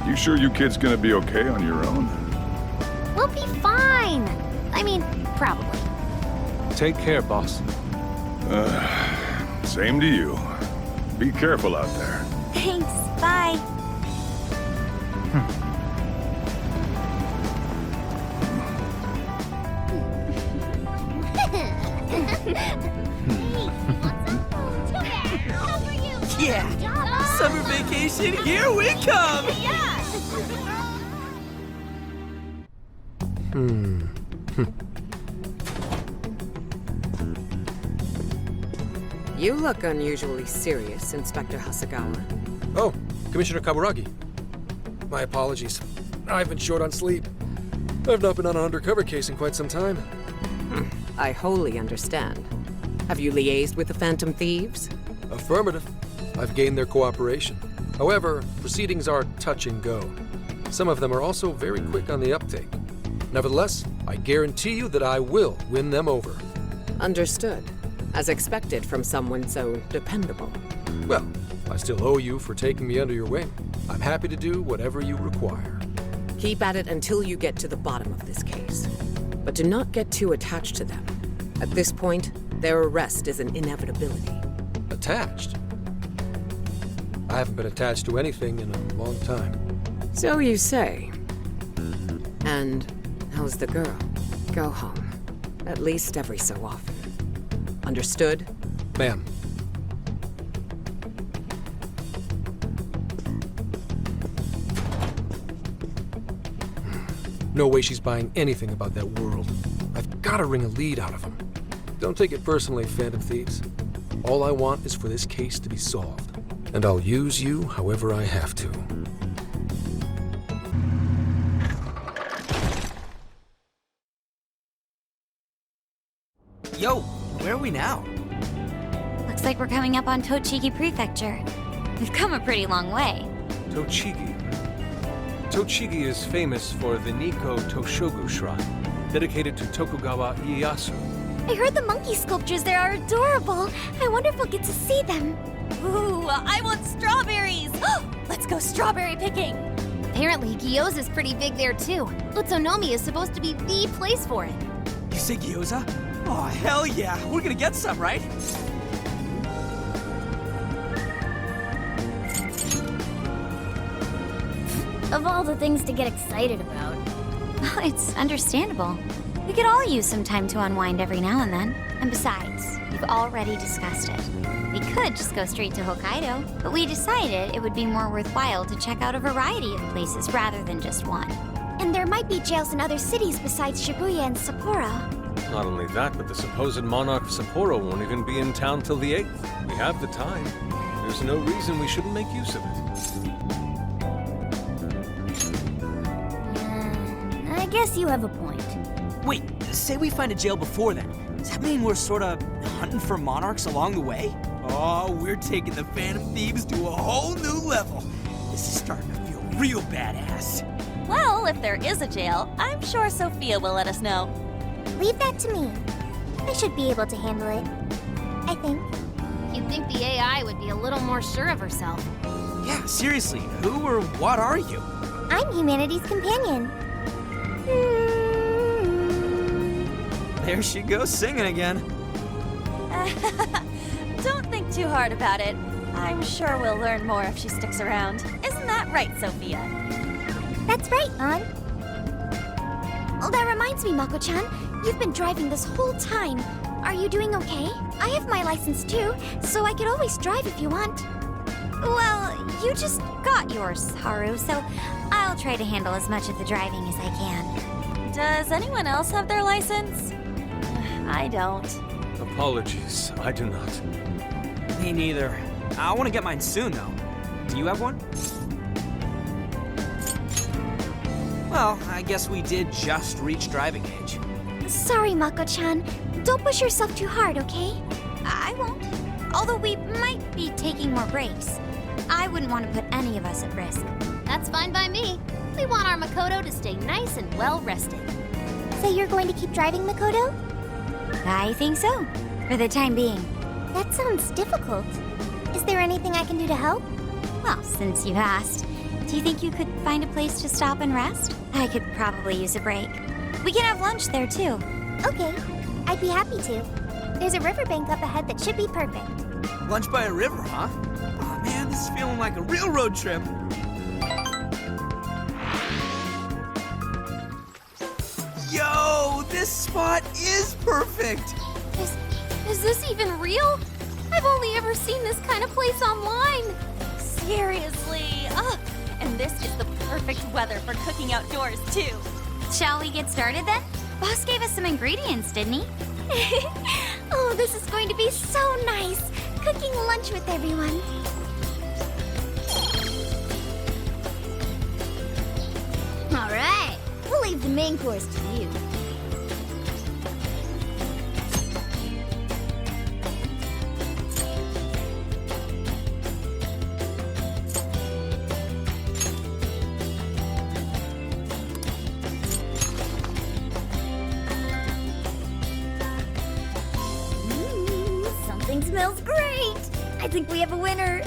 You sure you kids gonna be okay on your own? We'll be fine. I mean, probably. Take care, boss. Same to you. Be careful out there. Thanks, bye. Yeah! Summer vacation, here we come! You look unusually serious, Inspector Hasagawa. Oh, Commissioner Kaburagi. My apologies. I've been short on sleep. I've not been on an undercover case in quite some time. I wholly understand. Have you liaised with the Phantom Thieves? Affirmative. I've gained their cooperation. However, proceedings are touch and go. Some of them are also very quick on the uptake. Nevertheless, I guarantee you that I will win them over. Understood. As expected from someone so dependable. Well, I still owe you for taking me under your wing. I'm happy to do whatever you require. Keep at it until you get to the bottom of this case. But do not get too attached to them. At this point, their arrest is an inevitability. Attached? I haven't been attached to anything in a long time. So you say. And how's the girl? Go home. At least every so often. Understood? Ma'am. No way she's buying anything about that world. I've got to wring a lead out of him. Don't take it personally, Phantom Thieves. All I want is for this case to be solved. And I'll use you however I have to. Yo, where are we now? Looks like we're coming up on Tochigi Prefecture. We've come a pretty long way. Tochigi. Tochigi is famous for the Nikko Toshogu Shrine, dedicated to Tokugawa Ieyasu. I heard the monkey sculptures there are adorable. I wonder if we'll get to see them. Ooh, I want strawberries! Let's go strawberry picking! Apparently, gyoza's pretty big there too. Utsunomiya is supposed to be the place for it. You say gyoza? Oh, hell yeah! We're gonna get some, right? Of all the things to get excited about, it's understandable. We could all use some time to unwind every now and then. And besides, we've already discussed it. We could just go straight to Hokkaido, but we decided it would be more worthwhile to check out a variety of places rather than just one. And there might be jails in other cities besides Shibuya and Sapporo. Not only that, but the supposed monarch of Sapporo won't even be in town till the 8th. We have the time. There's no reason we shouldn't make use of it. I guess you have a point. Wait, say we find a jail before then. Does that mean we're sorta hunting for monarchs along the way? Oh, we're taking the Phantom Thieves to a whole new level. This is starting to feel real badass. Well, if there is a jail, I'm sure Sophia will let us know. Leave that to me. I should be able to handle it. I think. You'd think the AI would be a little more sure of herself. Yeah, seriously, who or what are you? I'm humanity's companion. There she goes singing again. Don't think too hard about it. I'm sure we'll learn more if she sticks around. Isn't that right, Sophia? That's right, An. Oh, that reminds me, Mako-chan. You've been driving this whole time. Are you doing okay? I have my license too, so I could always drive if you want. Well, you just got yours, Haru, so I'll try to handle as much of the driving as I can. does anyone else have their license? I don't. Apologies, I do not. Me neither. I want to get mine soon, though. Do you have one? Well, I guess we did just reach driving age. Sorry, Mako-chan. Don't push yourself too hard, okay? I won't. Although we might be taking more breaks. I wouldn't want to put any of us at risk. That's fine by me. We want our Makoto to stay nice and well rested. So you're going to keep driving, Makoto? I think so, for the time being. That sounds difficult. Is there anything I can do to help? Well, since you asked, Do you think you could find a place to stop and rest? I could probably use a break. We can have lunch there, too. Okay, I'd be happy to. There's a riverbank up ahead that should be perfect. Lunch by a river, huh? Oh man, this is feeling like a real road trip. Yo, this spot is perfect. Is this even real? I've only ever seen this kind of place online. Seriously. Ugh. And this is the perfect weather for cooking outdoors, too. Shall we get started then? Boss gave us some ingredients, didn't he? Oh, this is going to be so nice. Cooking lunch with everyone. All right, we'll leave the main course to you. Something smells great. I think we have a winner.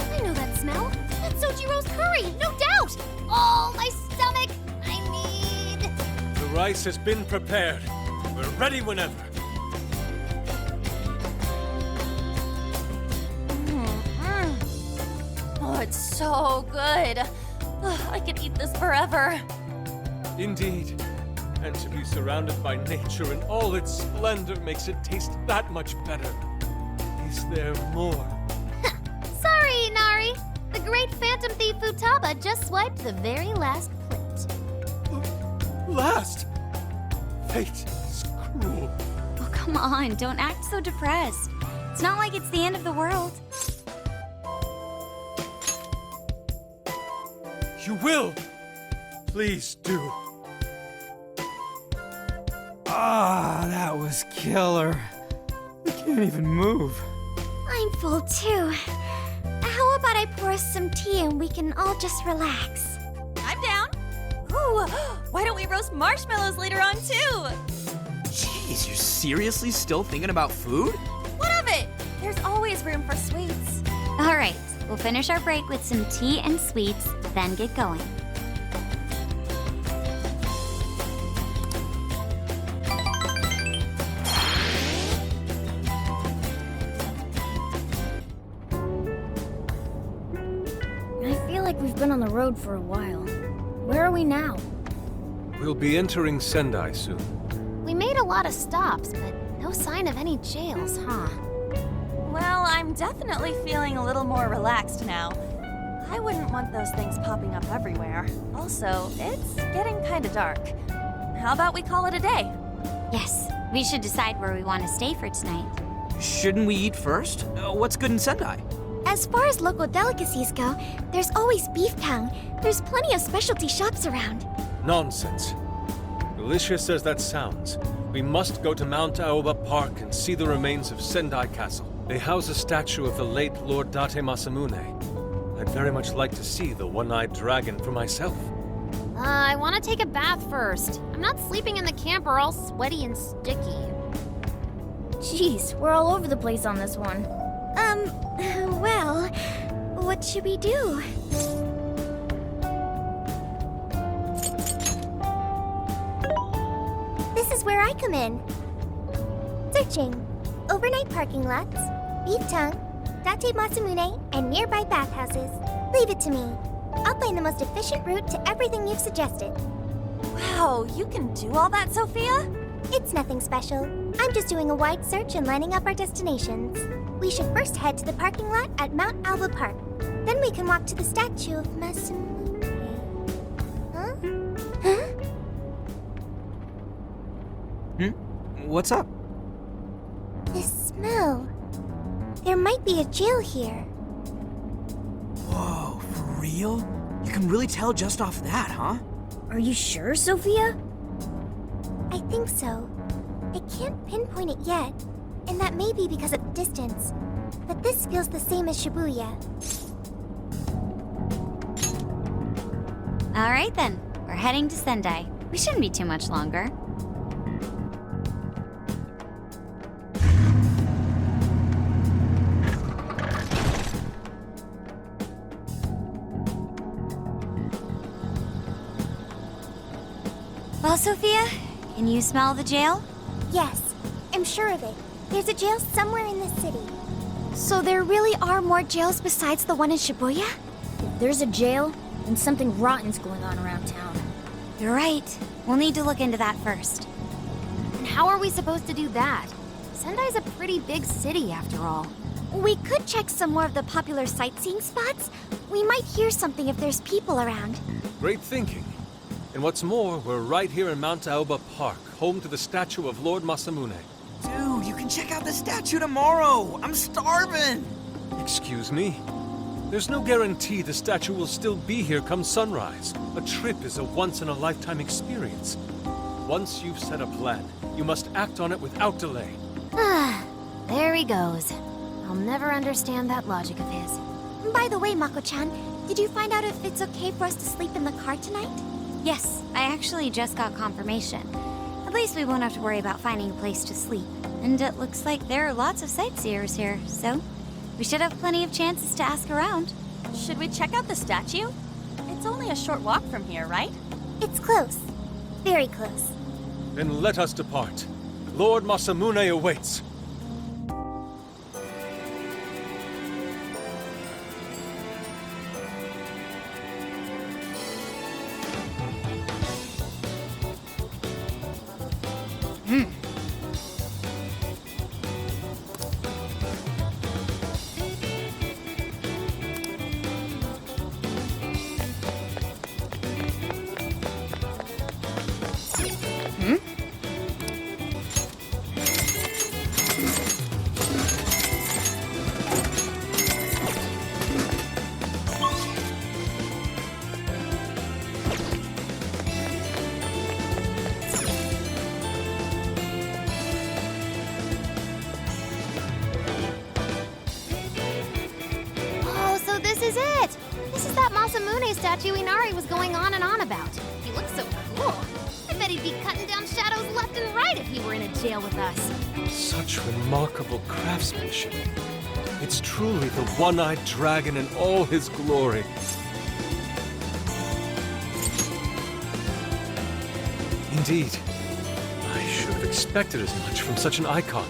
I know that smell. That's Sojiro's curry, no doubt. Oh, my stomach. I need... The rice has been prepared. We're ready whenever. Oh, it's so good. Ugh, I could eat this forever. Indeed. And to be surrounded by nature in all its splendor makes it taste that much better. Is there more? Sorry, Inari. The great Phantom Thief Futaba just swiped the very last plate. Last! Fate is cruel. Oh, come on, don't act so depressed. It's not like it's the end of the world. You will! Please do. Ah, that was killer. I can't even move. I'm full too. How about I pour us some tea and we can all just relax? I'm down. Ooh, why don't we roast marshmallows later on, too? Jeez, you're seriously still thinking about food? What of it? There's always room for sweets. All right, we'll finish our break with some tea and sweets, then get going. I feel like we've been on the road for a while. Where are we now? We'll be entering Sendai soon. We made a lot of stops, but no sign of any jails, huh? Well, I'm definitely feeling a little more relaxed now. I wouldn't want those things popping up everywhere. Also, it's getting kind of dark. How about we call it a day? Yes, we should decide where we want to stay for tonight. Shouldn't we eat first? What's good in Sendai? As far as local delicacies go, there's always Beef Town. There's plenty of specialty shops around. Nonsense. Delicious as that sounds, we must go to Mount Aoba Park and see the remains of Sendai Castle. They house a statue of the late Lord Date Masamune. I'd very much like to see the one-eyed dragon for myself. I want to take a bath first. I'm not sleeping in the camper all sweaty and sticky. Jeez, we're all over the place on this one. Well, what should we do? This is where I come in. Searching. Overnight parking lots, Beef Tongue, Date Masamune, and nearby bathhouses. Leave it to me. I'll find the most efficient route to everything you've suggested. Wow, you can do all that, Sophia? It's nothing special. I'm just doing a wide search and lining up our destinations. We should first head to the parking lot at Mount Alba Park. Then we can walk to the statue of Masamune. Huh? What's up? This smell. There might be a jail here. Whoa, for real? You can really tell just off that, huh? Are you sure, Sophia? I think so. I can't pinpoint it yet, and that may be because of the distance. But this feels the same as Shibuya. All right then, we're heading to Sendai. We shouldn't be too much longer. Well, Sophia, can you smell the jail? Yes, I'm sure of it. There's a jail somewhere in this city. So there really are more jails besides the one in Shibuya? If there's a jail, then something rotten's going on around town. You're right. We'll need to look into that first. And how are we supposed to do that? Sendai's a pretty big city, after all. We could check some more of the popular sightseeing spots. We might hear something if there's people around. Great thinking. And what's more, we're right here in Mount Aoba Park, home to the statue of Lord Masamune. Dude, you can check out the statue tomorrow. I'm starving. Excuse me? There's no guarantee the statue will still be here come sunrise. A trip is a once-in-a-lifetime experience. Once you've set a plan, you must act on it without delay. There he goes. I'll never understand that logic of his. By the way, Mako-chan, did you find out if it's okay for us to sleep in the car tonight? Yes, I actually just got confirmation. At least we won't have to worry about finding a place to sleep. And it looks like there are lots of sightseers here, so we should have plenty of chances to ask around. Should we check out the statue? It's only a short walk from here, right? It's close. Very close. Then let us depart. Lord Masamune awaits. Oh, so this is it! This is that Masamune statue Inari was going on and on about. He looks so cool. I bet he'd be cutting down shadows left and right if he were in a jail with us. Such remarkable craftsmanship. It's truly the one-eyed dragon in all his glory. Indeed. I should have expected as much from such an icon.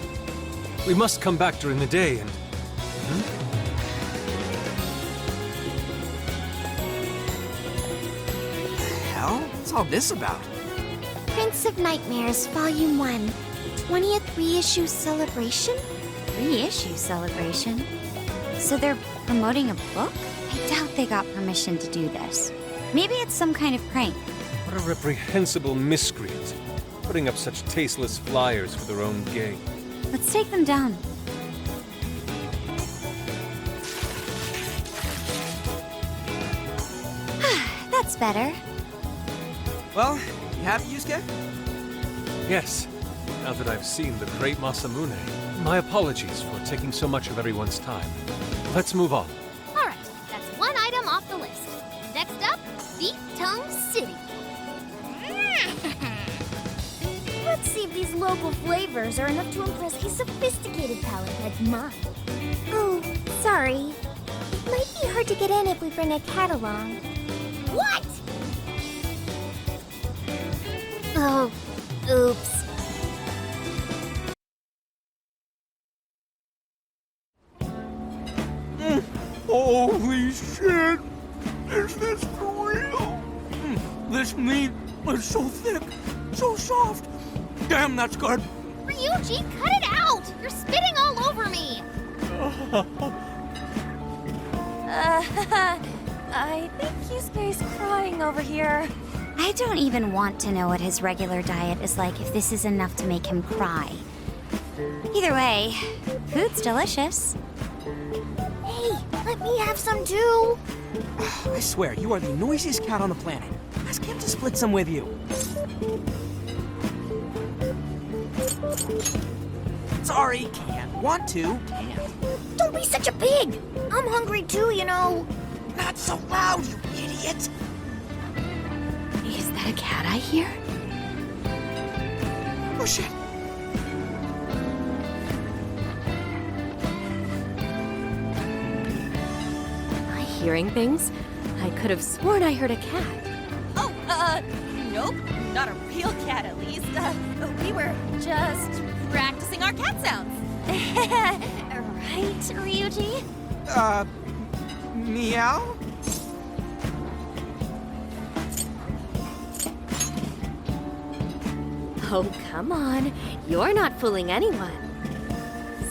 We must come back during the day and... Hell? What's all this about? Prince of Nightmares, Volume 1. 20th reissue celebration? Reissue celebration? So they're promoting a book? I doubt they got permission to do this. Maybe it's some kind of prank. What a reprehensible miscreant. Putting up such tasteless flyers for their own gain. Let's take them down. That's better. Well, you happy, Yusuke? Yes, now that I've seen the great Masamune. My apologies for taking so much of everyone's time. Let's move on. All right, that's one item off the list. Next up, Beef Tongue City. Let's see if these local flavors are enough to impress a sophisticated palate like mine. Oh, sorry. It might be hard to get in if we bring a cat along. What? Oh, oops. Holy shit! Is this for real? This meat is so thick, so soft. Damn, that's good. Ryuji, cut it out! You're spitting all over me! I think Yusuke's crying over here. I don't even want to know what his regular diet is like if this is enough to make him cry. Either way, food's delicious. Hey, let me have some too. I swear, you are the noisiest cat on the planet. Ask him to split some with you. Sorry, can't. Want to, can't. Don't be such a pig. I'm hungry too, you know. Not so loud, you idiot! Is that a cat I hear? Oh shit! Am I hearing things? I could have sworn I heard a cat. Oh, nope, not a real cat, at least. We were just practicing our cat sounds. Right, Ryuji? Meow? Oh, come on. You're not fooling anyone.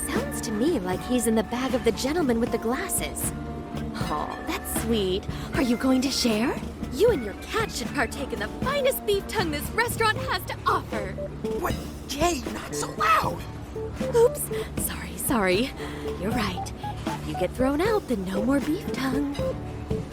Sounds to me like he's in the bag of the gentleman with the glasses. Oh, that's sweet. Are you going to share? You and your cat should partake in the finest beef tongue this restaurant has to offer. What? Jay, not so loud! Oops. Sorry. You're right. If you get thrown out, then no more beef tongue.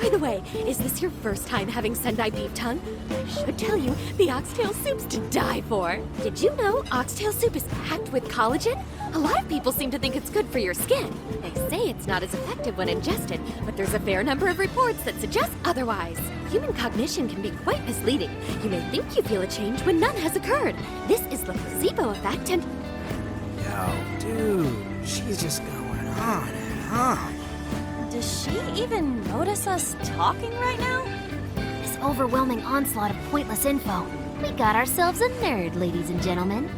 By the way, is this your first time having Sendai beef tongue? I should tell you, the oxtail soup's to die for. Did you know oxtail soup is packed with collagen? A lot of people seem to think it's good for your skin. They say it's not as effective when ingested, but there's a fair number of reports that suggest otherwise. Human cognition can be quite misleading. You may think you feel a change when none has occurred. This is the placebo effect and... Yo, dude, she's just going on and on. Does she even notice us talking right now? This overwhelming onslaught of pointless info. We got ourselves a nerd, ladies and gentlemen.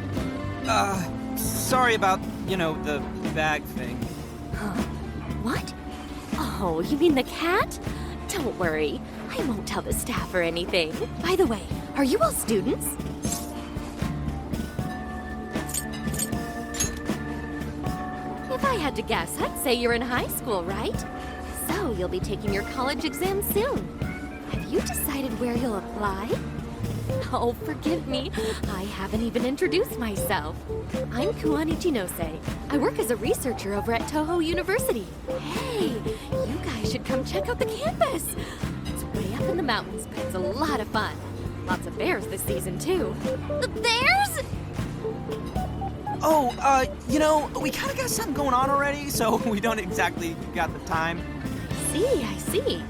Sorry about, the bag thing. Huh? What? Oh, you mean the cat? Don't worry. I won't tell the staff or anything. By the way, are you all students? If I had to guess, I'd say you're in high school, right? So you'll be taking your college exam soon. Have you decided where you'll apply? Oh, forgive me. I haven't even introduced myself. I'm Kuan Ichinose. I work as a researcher over at Toho University. Hey, you guys should come check out the campus. It's way up in the mountains, but it's a lot of fun. Lots of bears this season, too. The bears? Oh, we kind of got something going on already, so we don't exactly got the time. I see.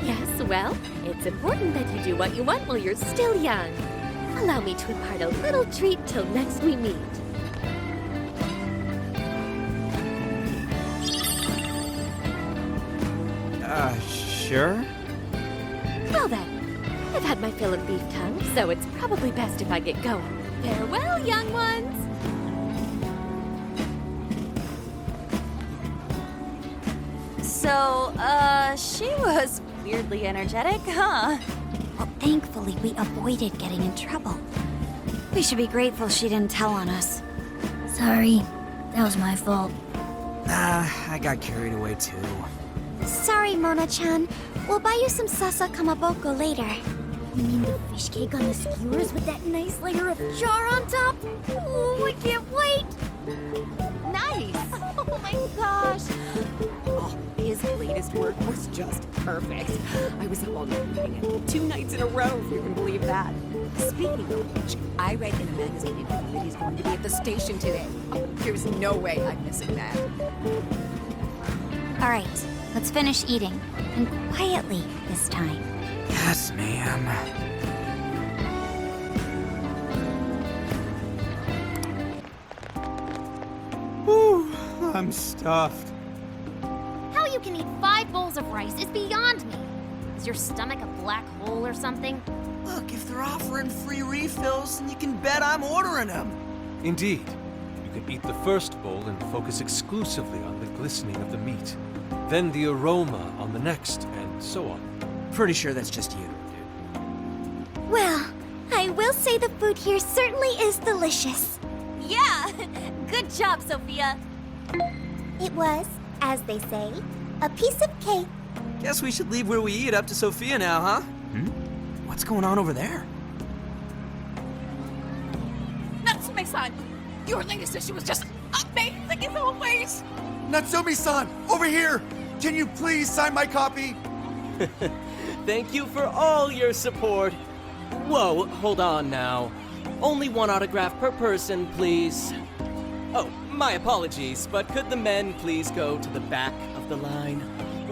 Yes, well, it's important that you do what you want while you're still young. Allow me to impart a little treat till next we meet. Sure? Well then, I've had my fill of beef tongue, so it's probably best if I get going. Farewell, young ones! So, she was weirdly energetic, huh? Well, thankfully, we avoided getting in trouble. We should be grateful she didn't tell on us. Sorry, that was my fault. I got carried away too. Sorry, Mona-chan. We'll buy you some sasa kamaboko later. You mean the fish cake on the skewers with that nice layer of char on top? Oh, I can't wait! Nice! Oh my gosh! Oh, his latest work was just perfect. I was home reading it 2 nights in a row, if you can believe that. Speaking of which, I read in a magazine interview that he's going to be at the station today. Oh, there's no way I'm missing that. All right, let's finish eating. And quietly this time. Yes, ma'am. Whew, I'm stuffed. How you can eat 5 bowls of rice is beyond me. Is your stomach a black hole or something? Look, if they're offering free refills, then you can bet I'm ordering them. Indeed. You can eat the first bowl and focus exclusively on the glistening of the meat. Then the aroma on the next, and so on. Pretty sure that's just you, dude. Well, I will say the food here certainly is delicious. Yeah! Good job, Sophia! It was, as they say, a piece of cake. Guess we should leave where we eat up to Sophia now, huh? What's going on over there? Natsume-san, your latest issue was just amazing as always! Natsumi-san, over here! Can you please sign my copy? Thank you for all your support. Whoa, hold on now. Only 1 autograph per person, please. Oh, my apologies, but could the men please go to the back of the line?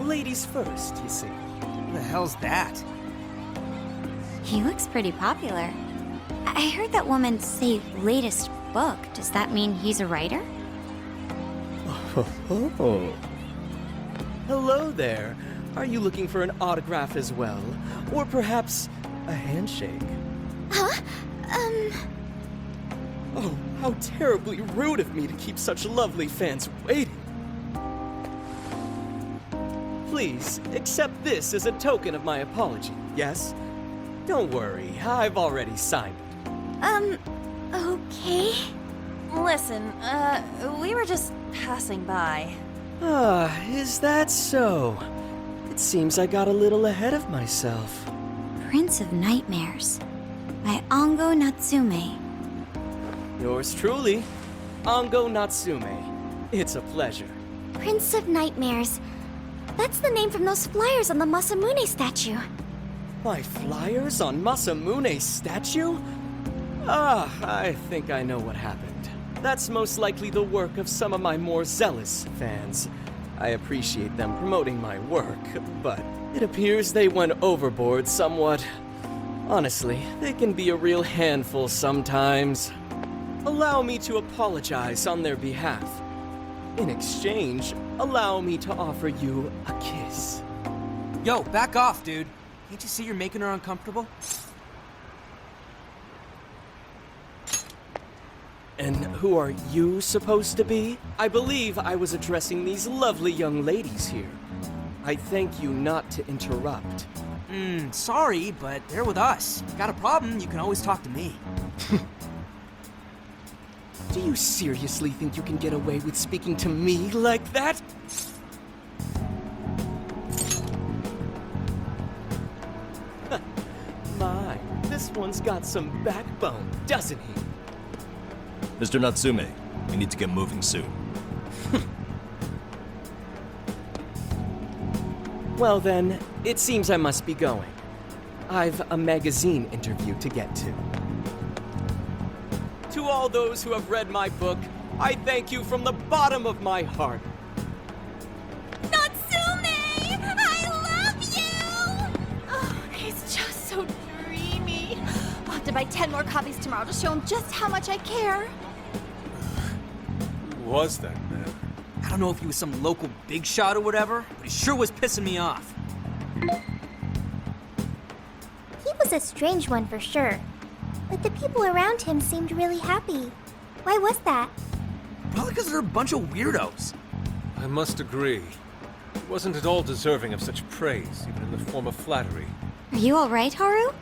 Ladies first, you see. Who the hell's that? He looks pretty popular. I heard that woman say latest book. Does that mean he's a writer? Oh. Hello there. Are you looking for an autograph as well? Or perhaps a handshake? Huh? Oh, how terribly rude of me to keep such lovely fans waiting. Please, accept this as a token of my apology, yes? Don't worry, I've already signed it. Okay. Listen, we were just passing by. Ah, is that so? It seems I got a little ahead of myself. Prince of Nightmares by Ango Natsume. Yours truly, Ango Natsume. It's a pleasure. Prince of Nightmares. That's the name from those flyers on the Masamune statue. My flyers on Masamune's statue? Ah, I think I know what happened. That's most likely the work of some of my more zealous fans. I appreciate them promoting my work, but it appears they went overboard somewhat. Honestly, they can be a real handful sometimes. Allow me to apologize on their behalf. In exchange, allow me to offer you a kiss. Yo, back off, dude. Can't you see you're making her uncomfortable? And who are you supposed to be? I believe I was addressing these lovely young ladies here. I thank you not to interrupt. Sorry, but they're with us. Got a problem, you can always talk to me. Do you seriously think you can get away with speaking to me like that? My, this one's got some backbone, doesn't he? Mr. Natsume, we need to get moving soon. Well then, it seems I must be going. I've a magazine interview to get to. To all those who have read my book, I thank you from the bottom of my heart. Natsume! I love you! Oh, he's just so dreamy. I'll have to buy 10 more copies tomorrow to show him just how much I care. Who was that man? I don't know if he was some local big shot or whatever, but he sure was pissing me off. He was a strange one for sure. But the people around him seemed really happy. Why was that? Probably because they're a bunch of weirdos. I must agree. He wasn't at all deserving of such praise, even in the form of flattery. Are you alright, Haru?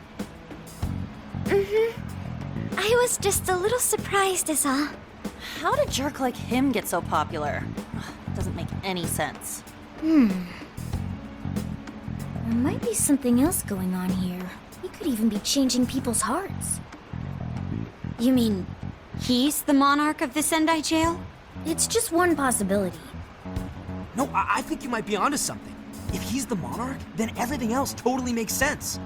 I was just a little surprised is all. How did a jerk like him get so popular? Ugh, doesn't make any sense. There might be something else going on here. He could even be changing people's hearts. You mean he's the monarch of the Sendai jail? It's just one possibility. No, I think you might be onto something. If he's the monarch, then everything else totally makes sense.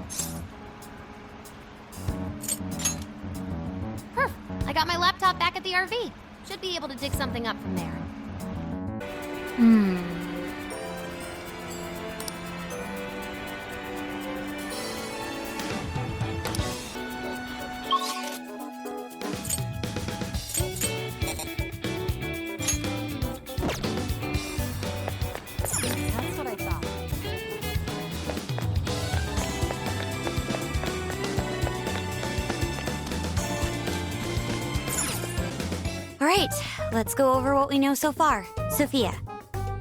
I got my laptop back at the RV. Should be able to dig something up from there. That's what I thought. Alright, let's go over what we know so far. Sophia,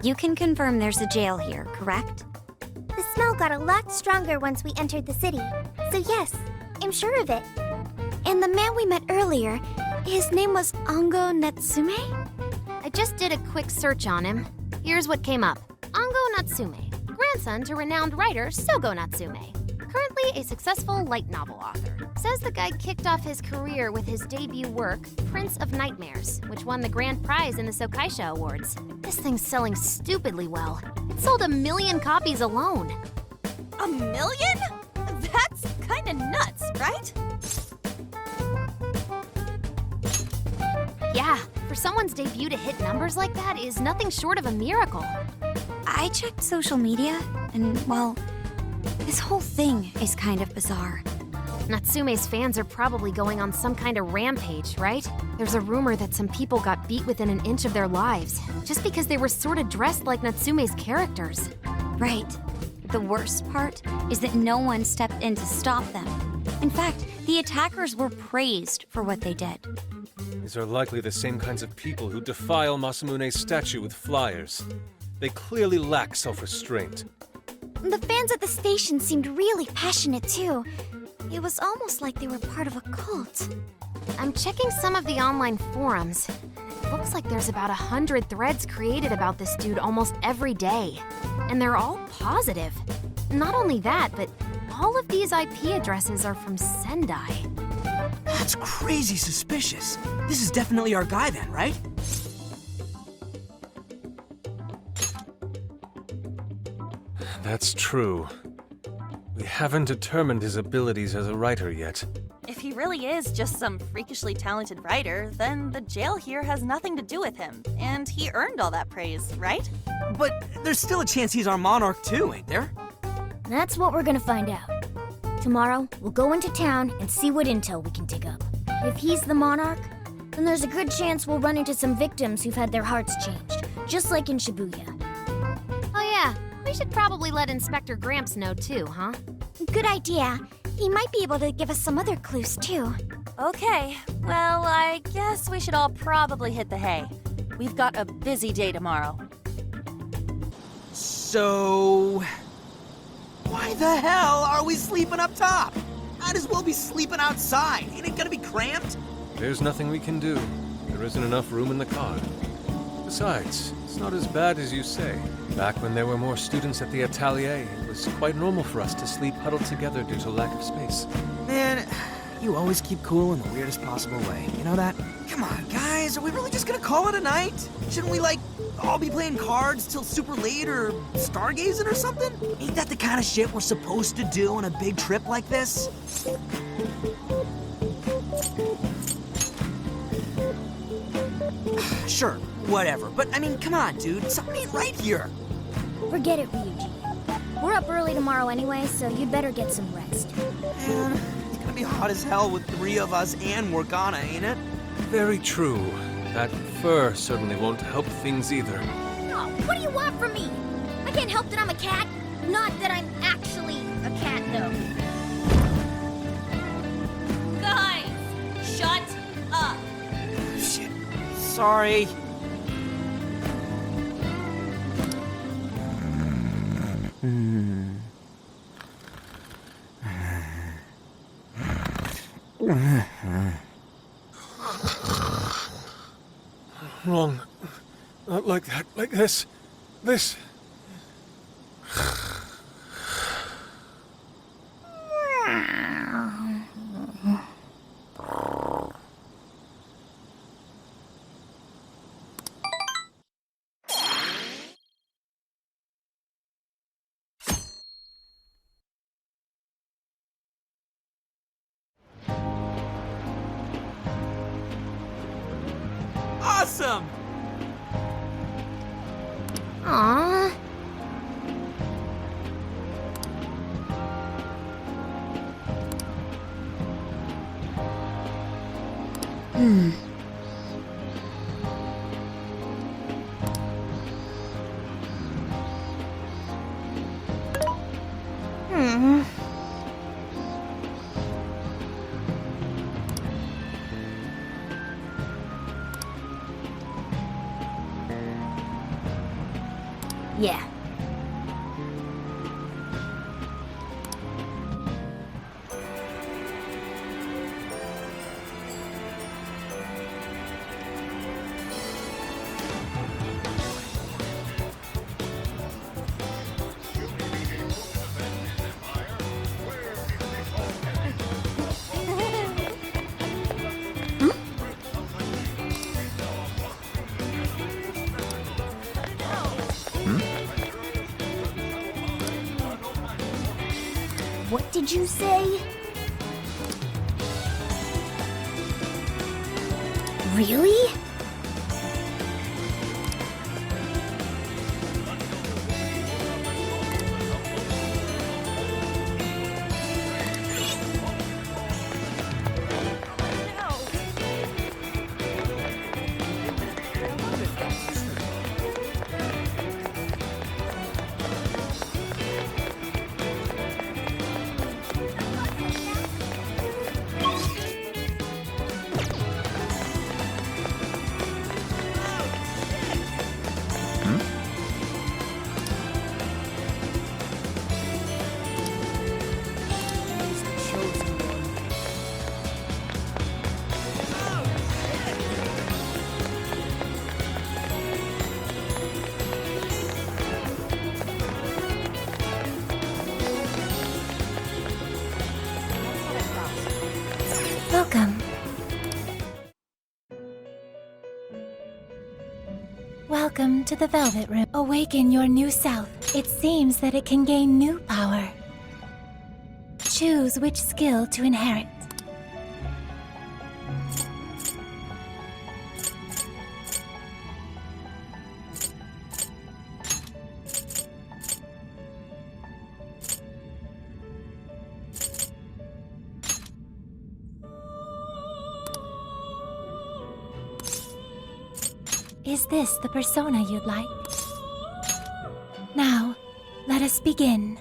you can confirm there's a jail here, correct? The smell got a lot stronger once we entered the city. So yes, I'm sure of it. And the man we met earlier, his name was Ango Natsume? I just did a quick search on him. Here's what came up. Ango Natsume, grandson to renowned writer Sogo Natsume. Currently a successful light novel author. Says the guy kicked off his career with his debut work, Prince of Nightmares, which won the grand prize in the Sokaisha Awards. This thing's selling stupidly well. It sold 1 million copies alone. 1 million? That's kinda nuts, right? Yeah, for someone's debut to hit numbers like that is nothing short of a miracle. I checked social media, and, well, this whole thing is kind of bizarre. Natsume's fans are probably going on some kind of rampage, right? There's a rumor that some people got beat within an inch of their lives, just because they were sort of dressed like Natsume's characters. Right. The worst part is that no one stepped in to stop them. In fact, the attackers were praised for what they did. These are likely the same kinds of people who defile Masamune's statue with flyers. They clearly lack self-restraint. The fans at the station seemed really passionate, too. It was almost like they were part of a cult. I'm checking some of the online forums. It looks like there's about 100 threads created about this dude almost every day. And they're all positive. Not only that, but all of these IP addresses are from Sendai. That's crazy suspicious. This is definitely our guy then, right? That's true. We haven't determined his abilities as a writer yet. If he really is just some freakishly talented writer, then the jail here has nothing to do with him, and he earned all that praise, right? But there's still a chance he's our monarch too, ain't there? That's what we're gonna find out. Tomorrow, we'll go into town and see what intel we can dig up. If he's the monarch, then there's a good chance we'll run into some victims who've had their hearts changed, just like in Shibuya. Oh yeah, we should probably let Inspector Gramps know too, huh? Good idea. He might be able to give us some other clues, too. Okay, well, I guess we should all probably hit the hay. We've got a busy day tomorrow. So... why the hell are we sleeping up top? Might as well be sleeping outside. Ain't it gonna be cramped? There's nothing we can do. There isn't enough room in the car. Besides, it's not as bad as you say. Back when there were more students at the atelier, it was quite normal for us to sleep huddled together due to lack of space. Man, you always keep cool in the weirdest possible way. You know that? Come on, guys, are we really just gonna call it a night? Shouldn't we, like, all be playing cards till super late or stargazing or something? Ain't that the kind of shit we're supposed to do on a big trip like this? Sure, whatever. But, I mean, come on, dude. Something ain't right here. Forget it, Ryuji. We're up early tomorrow anyway, so you'd better get some rest. Man, it's gonna be hot as hell with 3 of us and Morgana, ain't it? Very true. That fur certainly won't help things either. Oh, what do you want from me? I can't help that I'm a cat. Not that I'm actually a cat, though. Guys, shut up. Shit. Sorry. Wrong. Not like that. Like this. This. Awesome! Aww. Yeah. What did you say? Really? to the Velvet Room. Awaken your new self. It seems that it can gain new power. Choose which skill to inherit. Is this the persona you'd like? Now, let us begin.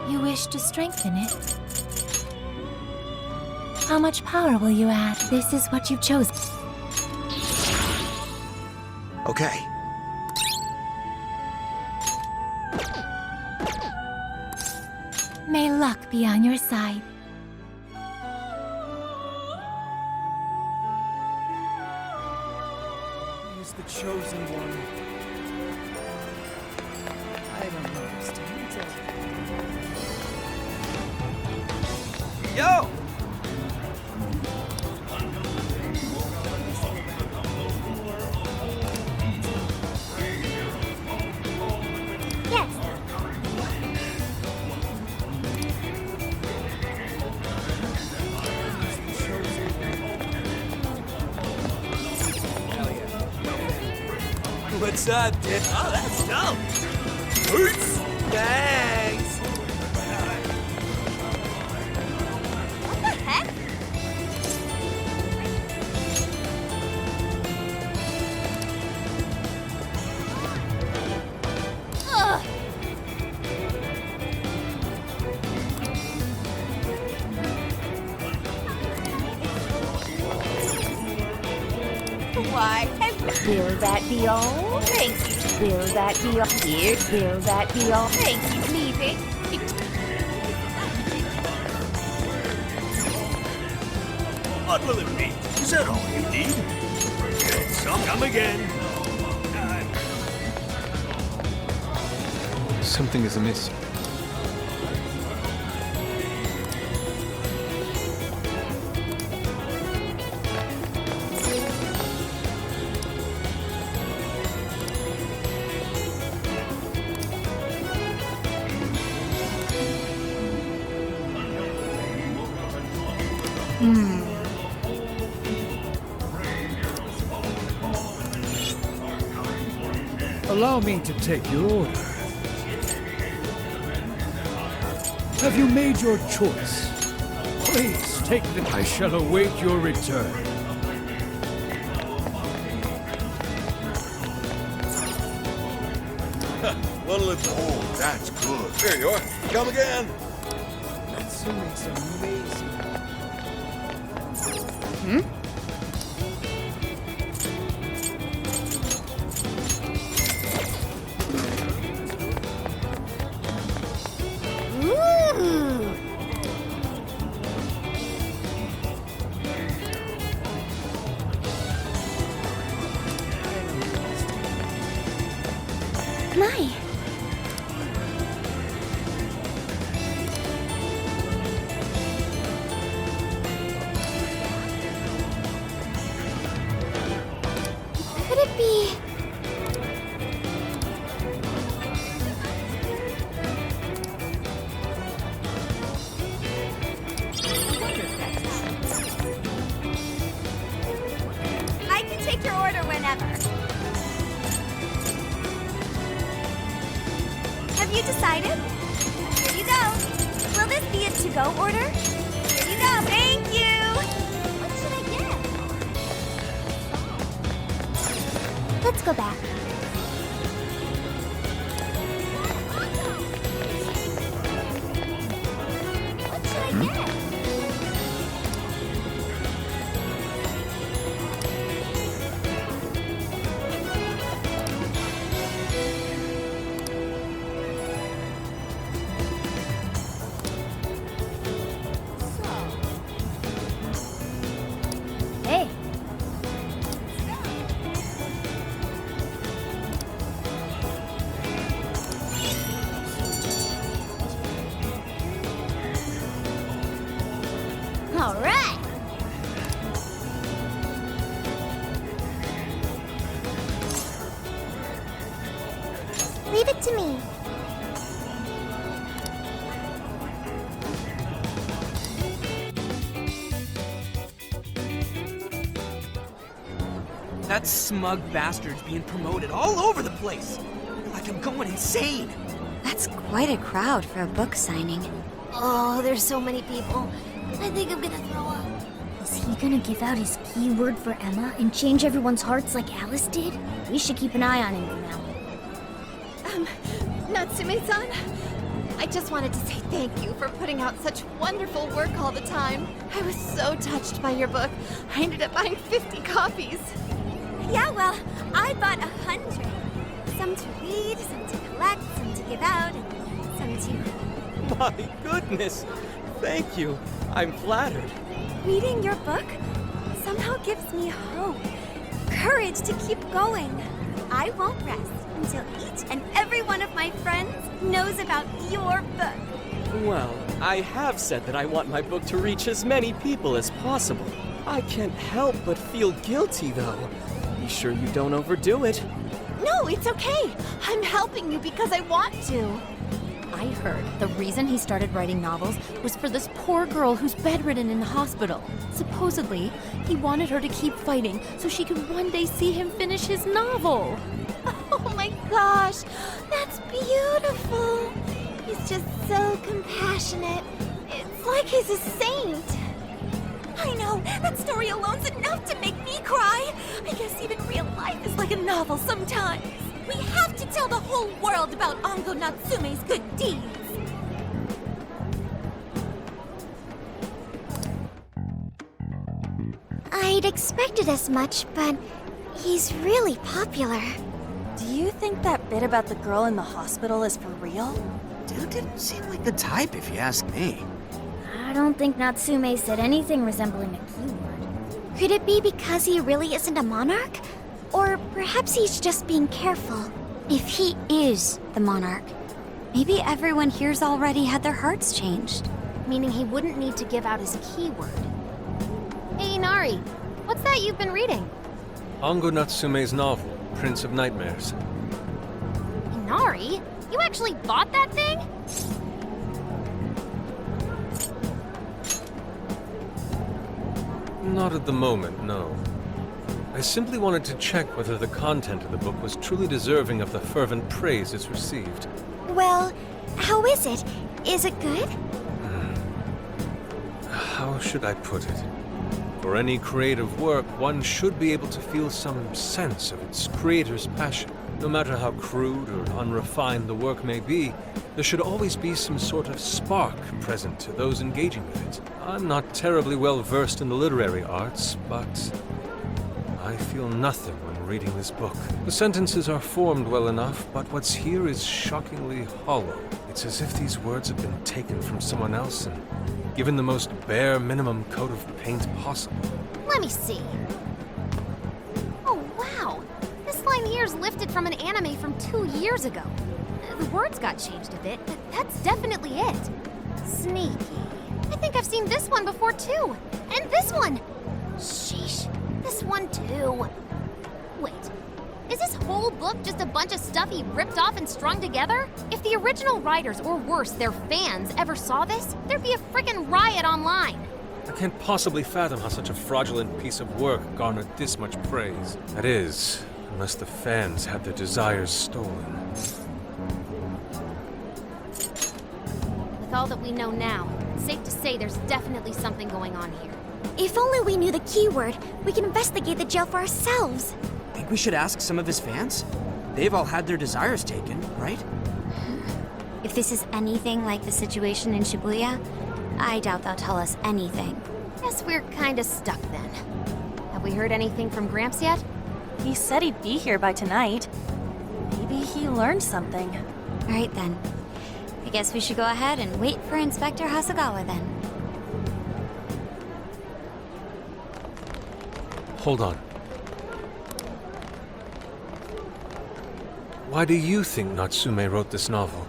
You wish to strengthen it? How much power will you add? This is what you've chosen. Okay. May luck be on your side. He's the chosen one. I don't understand it. Yo! What's up, dude? Oh, that's dope. Peace. Thanks. What the heck? Ugh. Why? Will that be all? Thank you. Will that be all? Here. Will that be all? Thank you. Leaving. What will it be? Is that all you need? Get some. Come again. Something is amiss. Allow me to take your order. Have you made your choice? Please take the... I shall await your return. One little... Oh, that's good. There you are. Come again. Natsume's amazing. My. Could it be... I can take your order whenever. Have you decided? Here you go. Will this be a to-go order? Here you go. Thank you. What should I get? Let's go back. What should I get? All right. Leave it to me. That smug bastard's being promoted all over the place. Like I'm going insane. That's quite a crowd for a book signing. Oh, there's so many people. I think I'm gonna throw up. Is he gonna give out his keyword for Emma and change everyone's hearts like Alice did? We should keep an eye on him from now on. Natsume-san, I just wanted to say thank you for putting out such wonderful work all the time. I was so touched by your book. I ended up buying 50 copies. Yeah, well, I bought 100. Some to read, some to collect, some to give out, and some to... My goodness! Thank you. I'm flattered. Reading your book somehow gives me hope, courage to keep going. I won't rest until each and every one of my friends knows about your book. Well, I have said that I want my book to reach as many people as possible. I can't help but feel guilty, though. Be sure you don't overdo it. No, it's okay. I'm helping you because I want to. I heard the reason he started writing novels was for this poor girl who's bedridden in the hospital. Supposedly, he wanted her to keep fighting so she could one day see him finish his novel. Oh my gosh, that's beautiful. He's just so compassionate. It's like he's a saint. I know, that story alone's enough to make me cry. I guess even real life is like a novel sometimes. We have to tell the whole world about Ango Natsume's good deeds. I'd expected as much, but he's really popular. Do you think that bit about the girl in the hospital is for real? Dude didn't seem like the type, if you ask me. I don't think Natsume said anything resembling a keyword. Could it be because he really isn't a monarch? Or perhaps he's just being careful. If he is the monarch, maybe everyone here's already had their hearts changed. Meaning he wouldn't need to give out his keyword. Hey, Inari, what's that you've been reading? Ango Natsume's novel, Prince of Nightmares. Inari? You actually bought that thing? Not at the moment, no. I simply wanted to check whether the content of the book was truly deserving of the fervent praise it's received. Well, how is it? Is it good? How should I put it? For any creative work, one should be able to feel some sense of its creator's passion. No matter how crude or unrefined the work may be, there should always be some sort of spark present to those engaging with it. I'm not terribly well versed in the literary arts, but I feel nothing when reading this book. The sentences are formed well enough, but what's here is shockingly hollow. It's as if these words have been taken from someone else and given the most bare minimum coat of paint possible. Let me see. Oh, wow. This line here is lifted from an anime from 2 years ago. The words got changed a bit, but that's definitely it. Sneaky. I think I've seen this one before, too. And this one. Sheesh. This one, too. Wait. Is this whole book just a bunch of stuff he ripped off and strung together? If the original writers, or worse, their fans, ever saw this, there'd be a frickin' riot online. I can't possibly fathom how such a fraudulent piece of work garnered this much praise. That is, unless the fans had their desires stolen. With all that we know now, it's safe to say there's definitely something going on here. If only we knew the keyword, we can investigate the jail for ourselves. Think we should ask some of his fans? They've all had their desires taken, right? If this is anything like the situation in Shibuya, I doubt they'll tell us anything. Guess we're kinda stuck then. Have we heard anything from Gramps yet? He said he'd be here by tonight. Maybe he learned something. All right then. I guess we should go ahead and wait for Inspector Hasagawa then. Hold on. Why do you think Natsume wrote this novel?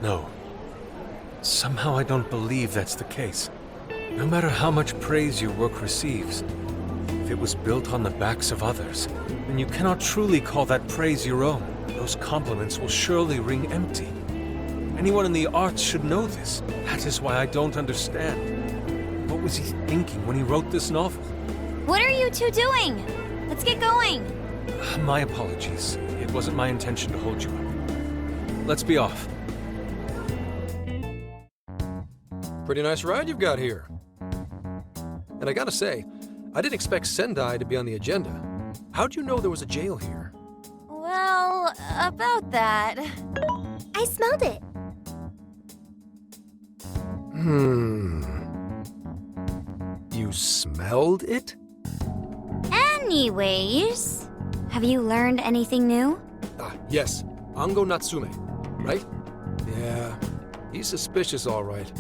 No. Somehow I don't believe that's the case. No matter how much praise your work receives, if it was built on the backs of others, then you cannot truly call that praise your own. Those compliments will surely ring empty. Anyone in the arts should know this. That is why I don't understand. What was he thinking when he wrote this novel? What are you two doing? Let's get going. My apologies. It wasn't my intention to hold you up. Let's be off. Pretty nice ride you've got here. And I gotta say, I didn't expect Sendai to be on the agenda. How'd you know there was a jail here? Well, about that. I smelled it. You smelled it? Anyways, have you learned anything new? Yes. Ango Natsume, right? Yeah, he's suspicious, all right.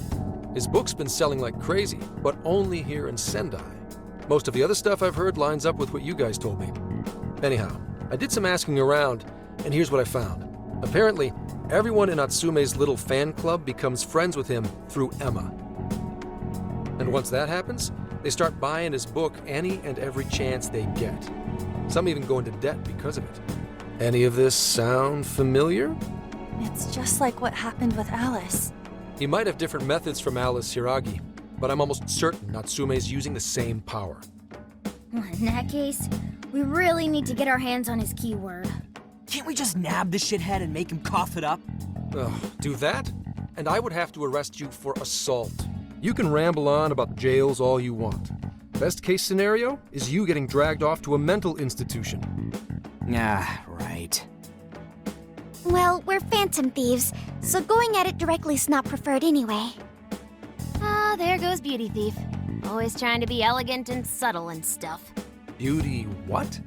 His book's been selling like crazy, but only here in Sendai. Most of the other stuff I've heard lines up with what you guys told me. Anyhow, I did some asking around, and here's what I found. Apparently, everyone in Natsume's little fan club becomes friends with him through Emma. And once that happens, they start buying his book any and every chance they get. Some even go into debt because of it. Any of this sound familiar? It's just like what happened with Alice. He might have different methods from Alice Hiragi, but I'm almost certain Natsume's using the same power. In that case, we really need to get our hands on his keyword. Can't we just nab the shithead and make him cough it up? Do that? And I would have to arrest you for assault. You can ramble on about jails all you want. Best case scenario is you getting dragged off to a mental institution. Right. Well, we're Phantom Thieves, so going at it directly's not preferred anyway. Ah, there goes Beauty Thief. Always trying to be elegant and subtle and stuff. Beauty what?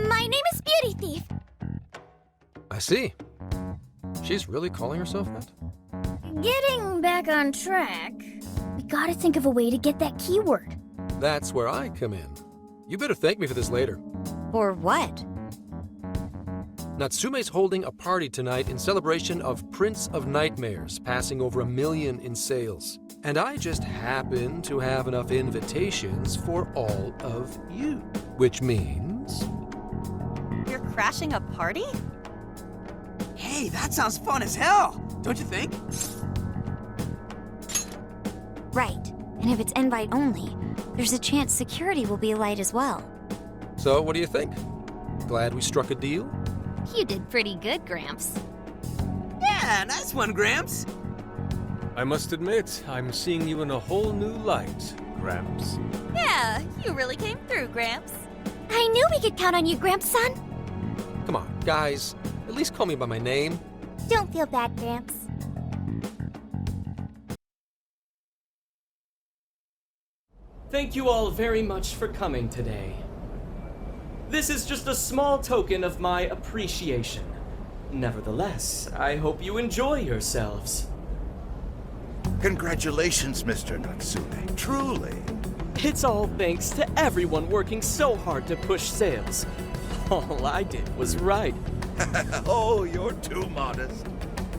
My name is Beauty Thief. I see. She's really calling herself that? Getting back on track, we gotta think of a way to get that keyword. That's where I come in. You better thank me for this later. Or what? Natsume's holding a party tonight in celebration of Prince of Nightmares passing over 1 million in sales. And I just happen to have enough invitations for all of you. Which means... You're crashing a party? Hey, that sounds fun as hell, don't you think? Right. And if it's invite only, there's a chance security will be light as well. So, what do you think? Glad we struck a deal? You did pretty good, Gramps. Yeah, nice one, Gramps. I must admit, I'm seeing you in a whole new light, Gramps. Yeah, you really came through, Gramps. I knew we could count on you, Gramps-son. Come on, guys. At least call me by my name. Don't feel bad, Gramps. Thank you all very much for coming today. This is just a small token of my appreciation. Nevertheless, I hope you enjoy yourselves. Congratulations, Mr. Natsume. Truly. It's all thanks to everyone working so hard to push sales. All I did was write. Oh, you're too modest.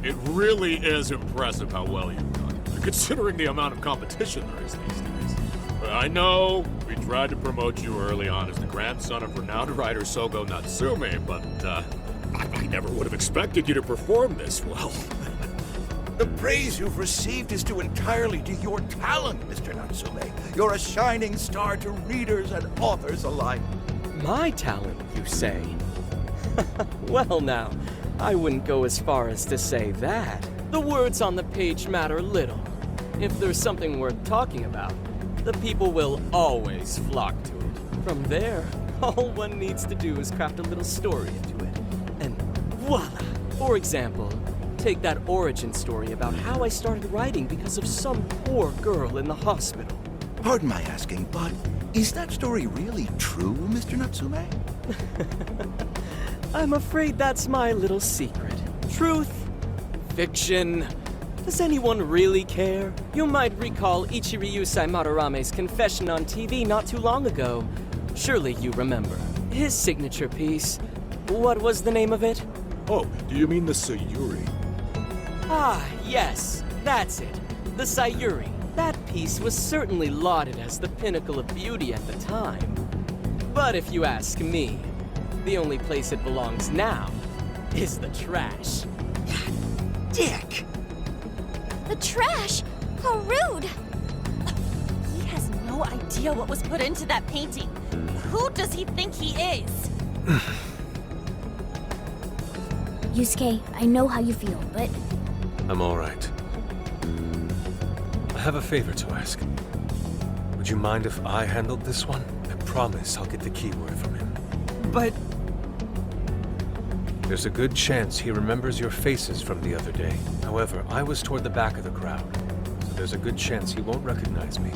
It really is impressive how well you've done, considering the amount of competition there is these days. I know we tried to promote you early on as the grandson of renowned writer Sogo Natsume, but I never would have expected you to perform this well. The praise you've received is due entirely to your talent, Mr. Natsume. You're a shining star to readers and authors alike. My talent, you say? Well now, I wouldn't go as far as to say that. The words on the page matter little. If there's something worth talking about, the people will always flock to it. From there, all one needs to do is craft a little story into it. And voila! For example, take that origin story about how I started writing because of some poor girl in the hospital. Pardon my asking, but is that story really true, Mr. Natsume? I'm afraid that's my little secret. Truth, fiction. Does anyone really care? You might recall Ichiryusai Madarame's confession on TV not too long ago. Surely you remember. his signature piece. What was the name of it? Oh, do you mean the Sayuri? Ah, yes, that's it. The Sayuri. That piece was certainly lauded as the pinnacle of beauty at the time. But if you ask me, the only place it belongs now is the trash. Dick! The trash? How rude! He has no idea what was put into that painting. Who does he think he is? Yusuke, I know how you feel, but I'm all right. I have a favor to ask. Would you mind if I handled this one? I promise I'll get the keyword from him. But... There's a good chance he remembers your faces from the other day. However, I was toward the back of the crowd, so there's a good chance he won't recognize me.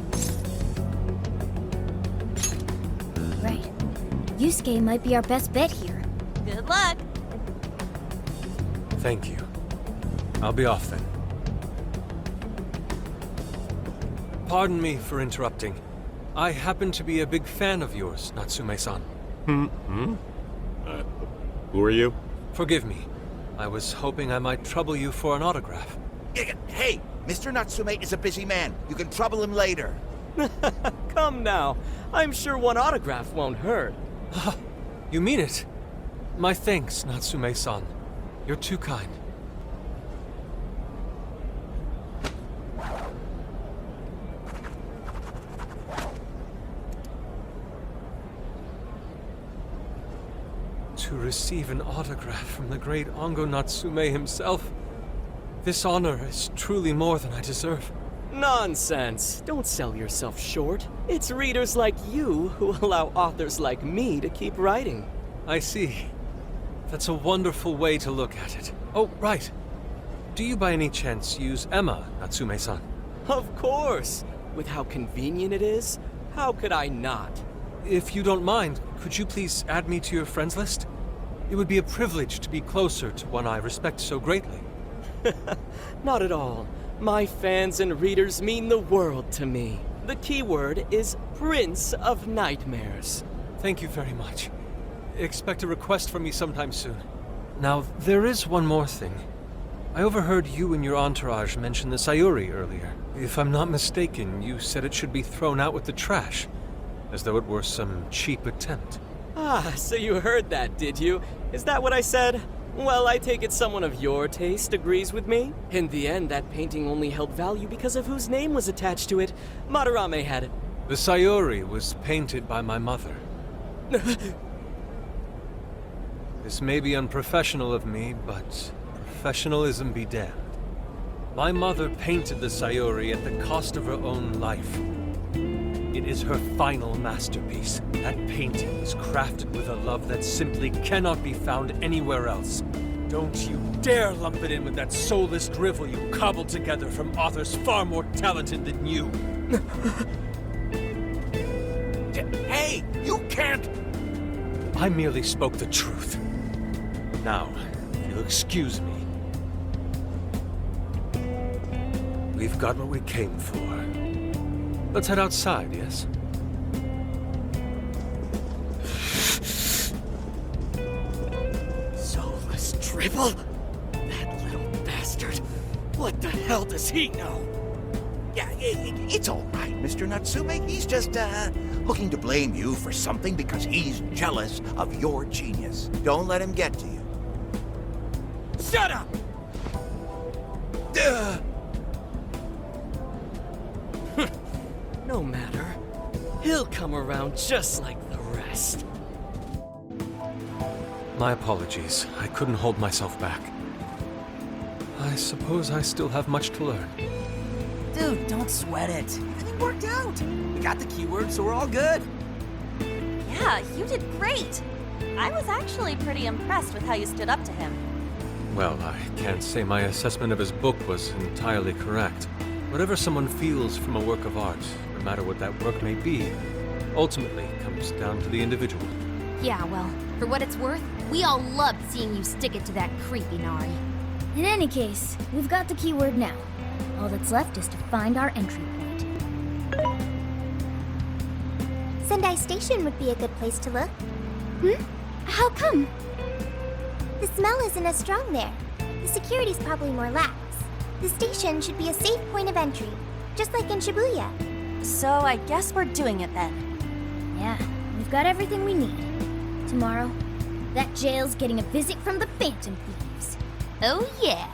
right. Yusuke might be our best bet here. Good luck. Thank you. I'll be off then. Pardon me for interrupting. I happen to be a big fan of yours, Natsume-san. Who are you? Forgive me. I was hoping I might trouble you for an autograph. Hey, Mr. Natsume is a busy man. You can trouble him later. Come now. I'm sure one autograph won't hurt. You mean it? My thanks, Natsume-san. You're too kind. To receive an autograph from the great Ongo Natsume himself, this honor is truly more than I deserve. Nonsense. Don't sell yourself short. It's readers like you who allow authors like me to keep writing. I see. That's a wonderful way to look at it. Oh, right. Do you by any chance use Emma, Natsume-san? Of course. With how convenient it is, how could I not? If you don't mind, could you please add me to your friends list? It would be a privilege to be closer to one I respect so greatly. Not at all. My fans and readers mean the world to me. The keyword is Prince of Nightmares. Thank you very much. Expect a request from me sometime soon. Now, there is one more thing. I overheard you and your entourage mention the Sayuri earlier. If I'm not mistaken, you said it should be thrown out with the trash, as though it were some cheap attempt. Ah, so you heard that, did you? Is that what I said? Well, I take it someone of your taste agrees with me. In the end, that painting only held value because of whose name was attached to it. Madarame had it. The Sayuri was painted by my mother. This may be unprofessional of me, but professionalism be damned. My mother painted the Sayuri at the cost of her own life. It is her final masterpiece. That painting is crafted with a love that simply cannot be found anywhere else. Don't you dare lump it in with that soulless drivel you cobbled together from authors far more talented than you. Hey, you can't! I merely spoke the truth. Now, if you'll excuse me. We've got what we came for. Let's head outside, yes? Soulless drivel? That little bastard. What the hell does he know? Yeah, it's all right, Mr. Natsume. He's just, looking to blame you for something because he's jealous of your genius. Don't let him get to you. Shut up! No matter. He'll come around just like the rest. My apologies. I couldn't hold myself back. I suppose I still have much to learn. Dude, don't sweat it. Everything worked out. We got the keyword, so we're all good. Yeah, you did great. I was actually pretty impressed with how you stood up to him. Well, I can't say my assessment of his book was entirely correct. Whatever someone feels from a work of art, no matter what that work may be, ultimately comes down to the individual. Yeah, well, for what it's worth, we all loved seeing you stick it to that creepy Nari. In any case, we've got the keyword now. All that's left is to find our entry point. Sendai Station would be a good place to look. How come? The smell isn't as strong there. The security's probably more lax. The station should be a safe point of entry, just like in Shibuya. So I guess we're doing it then. Yeah, we've got everything we need. Tomorrow, that jail's getting a visit from the Phantom Thieves. Oh yeah.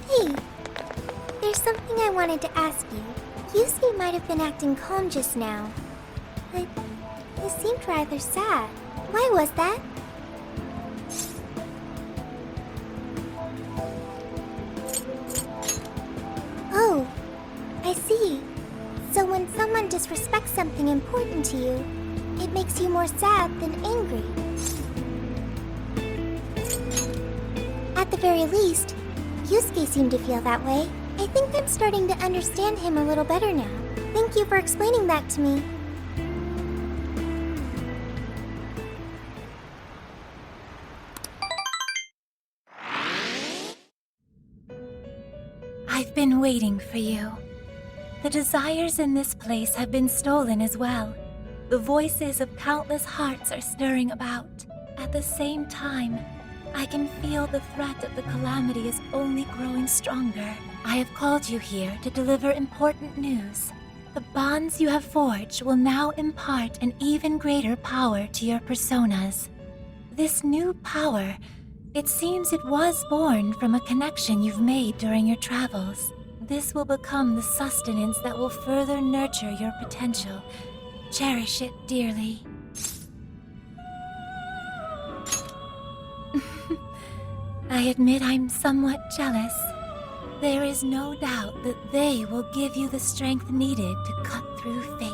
Hey, there's something I wanted to ask you. Yusuke might have been acting calm just now, but he seemed rather sad. Why was that? Oh, I see. So when someone disrespects something important to you, it makes you more sad than angry. At the very least, Yusuke seemed to feel that way. I think I'm starting to understand him a little better now. Thank you for explaining that to me. I've been waiting for you. The desires in this place have been stolen as well. The voices of countless hearts are stirring about. At the same time, I can feel the threat of the calamity is only growing stronger. I have called you here to deliver important news. The bonds you have forged will now impart an even greater power to your personas. This new power, it seems it was born from a connection you've made during your travels. This will become the sustenance that will further nurture your potential. Cherish it dearly. I admit I'm somewhat jealous. There is no doubt that they will give you the strength needed to cut through fate.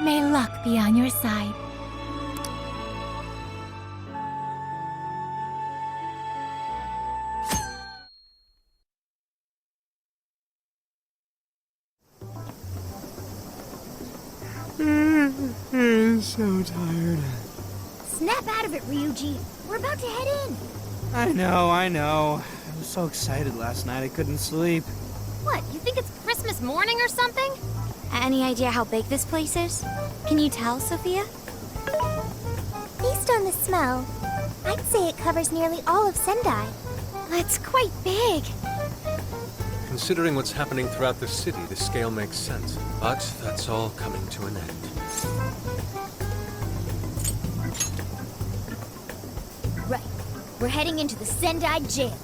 May luck be on your side. So tired. Snap out of it, Ryuji. We're about to head in. I know. I was so excited last night I couldn't sleep. What, you think it's Christmas morning or something? Any idea how big this place is? Can you tell, Sophia? Based on the smell, I'd say it covers nearly all of Sendai. It's quite big. Considering what's happening throughout the city, the scale makes sense. But that's all coming to an end. Right. We're heading into the Sendai jail.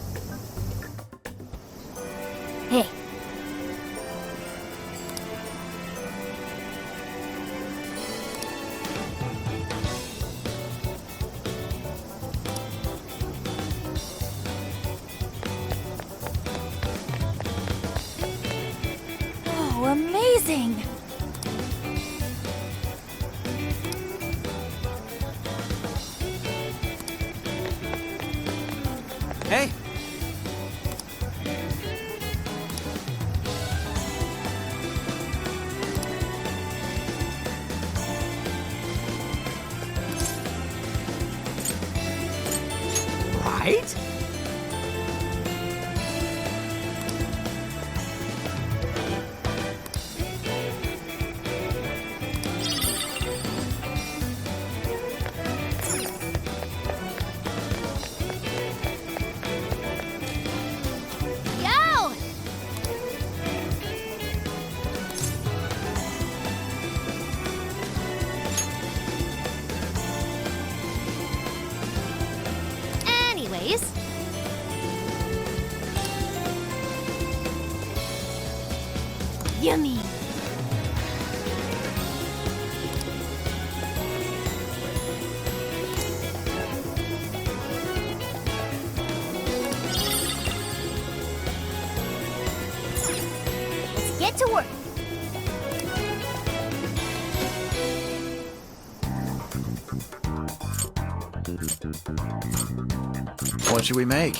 Hey. Oh, amazing! Hey! Right? Yo! Anyways. Yummy. Let's get to work. What should we make?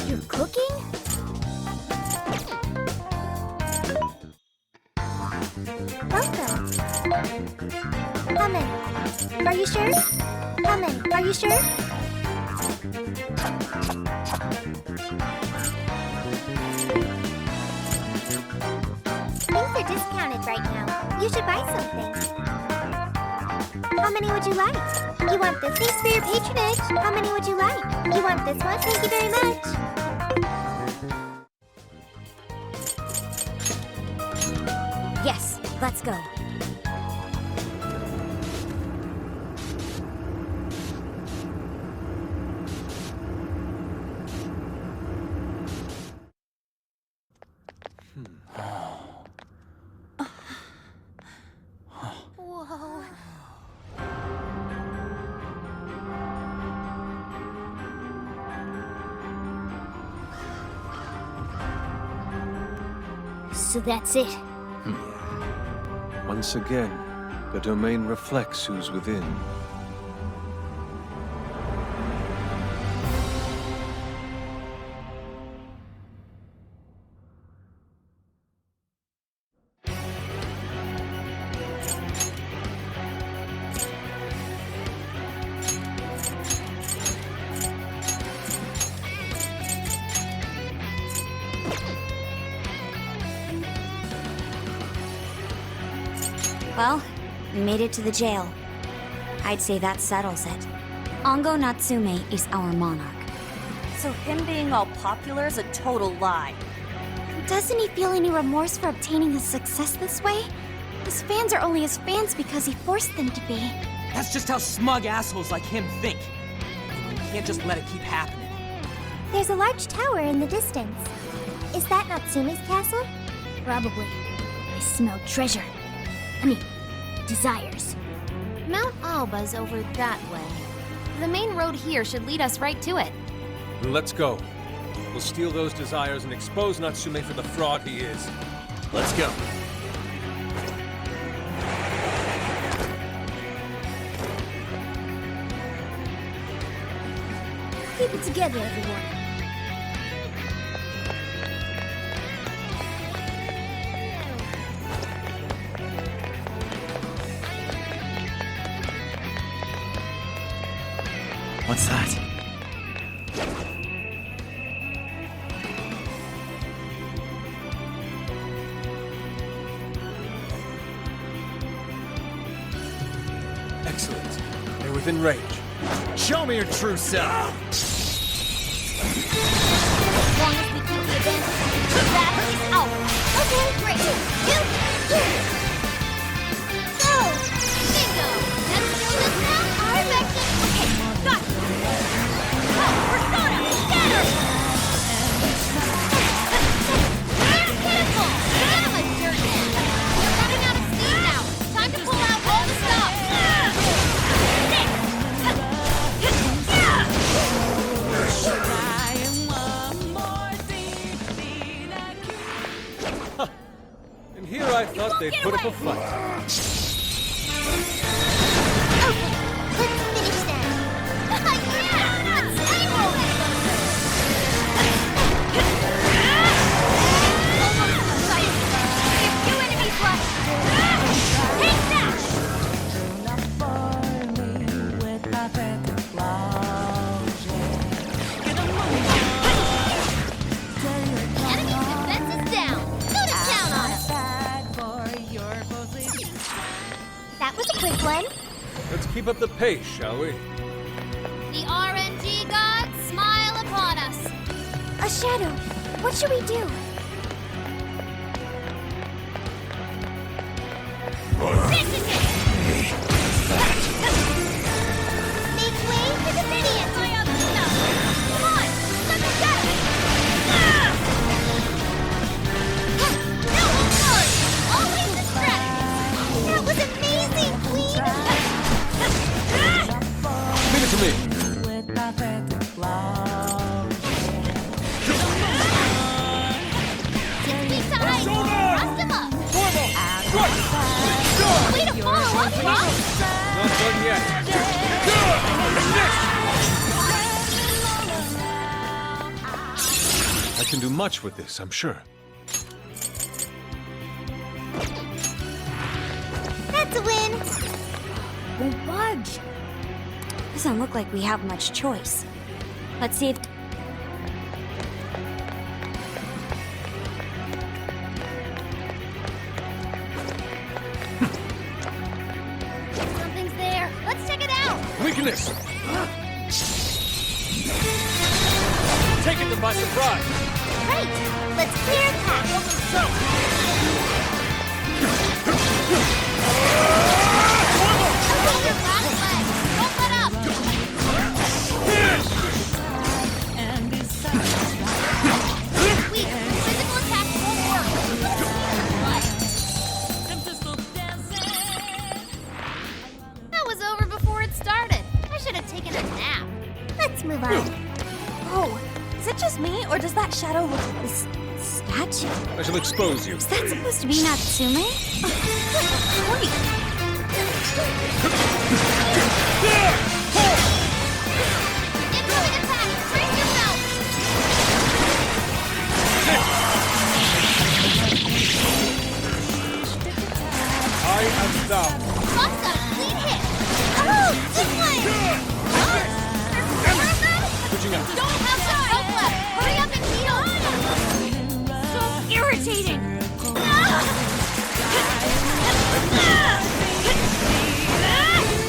You're cooking? Welcome. Come in. Are you sure? Come in. Are you sure? Things are discounted right now. You should buy something. How many would you like? You want this? Thanks for your patronage. How many would you like? You want this one? Thank you very much. Yes, let's go. Whoa. So that's it. Once again, the domain reflects who's within. Well, we made it to the jail. I'd say that settles it. Ongo Natsume is our monarch. So him being all popular is a total lie. Doesn't he feel any remorse for obtaining his success this way? His fans are only his fans because he forced them to be. That's just how smug assholes like him think. You can't just let it keep happening. There's a large tower in the distance. Is that Natsume's castle? Probably. I smell treasure. I mean, desires. Mount Alba's over that way. The main road here should lead us right to it. Then let's go. We'll steal those desires and expose Natsume for the fraud he is. Let's go. Keep it together, everyone. What's that? Excellent. They're within range. Show me your true self! As long as we keep the advantage, that is out. Okay, great. Go! Bingo! That's still this now? Perfection! Okay, got it. Oh, persona! Scatter! Pitiful! Gamma jerkin! We're running out of steam now. Time to pull out all the stuff. And here I thought they'd put up a fight. Let's finish them. That was a quick one. Let's keep up the pace, shall we? The RNG gods smile upon us. A shadow. What should we do? This is it! Make way for the minions! Try out the stuff! Come on! Let me go! No authority! Always the strategy! That was amazing, Queen! Give it to me! Rust him up! Way to follow up, Bob! Not done yet. I can do much with this, I'm sure. won't budge. Doesn't look like we have much choice. Let's see if... Something's there. Let's check it out. Weakness! Taking them by surprise! Great! Let's clear the path. Okay, your last leg. Don't let up. Weak. Physical attack won't work. That was over before it started. I should have taken a nap. Let's move on. Oh, is it just me, or does that shadow look like this statue? I shall expose you. Is that supposed to be Natsume? Wait. Incoming attack. Brace yourself. I am thou. Busta, clean hit. Oh, this way. Switching out. Don't have the rope left. Hurry up and heal. So irritating.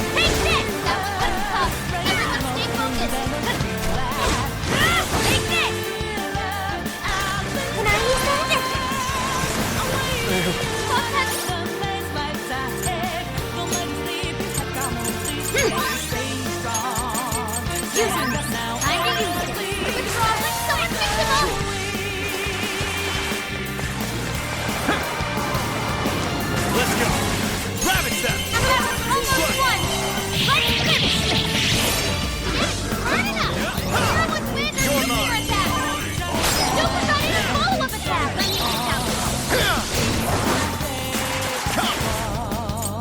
Take this. That was tough. Everyone stay focused. Take this. Can I use that? Let's go! Ravage them! Almost won. Let's finish. Burn it up. Hero with wind or nuclear attack. Super Sonic and follow-up attack. I need this out.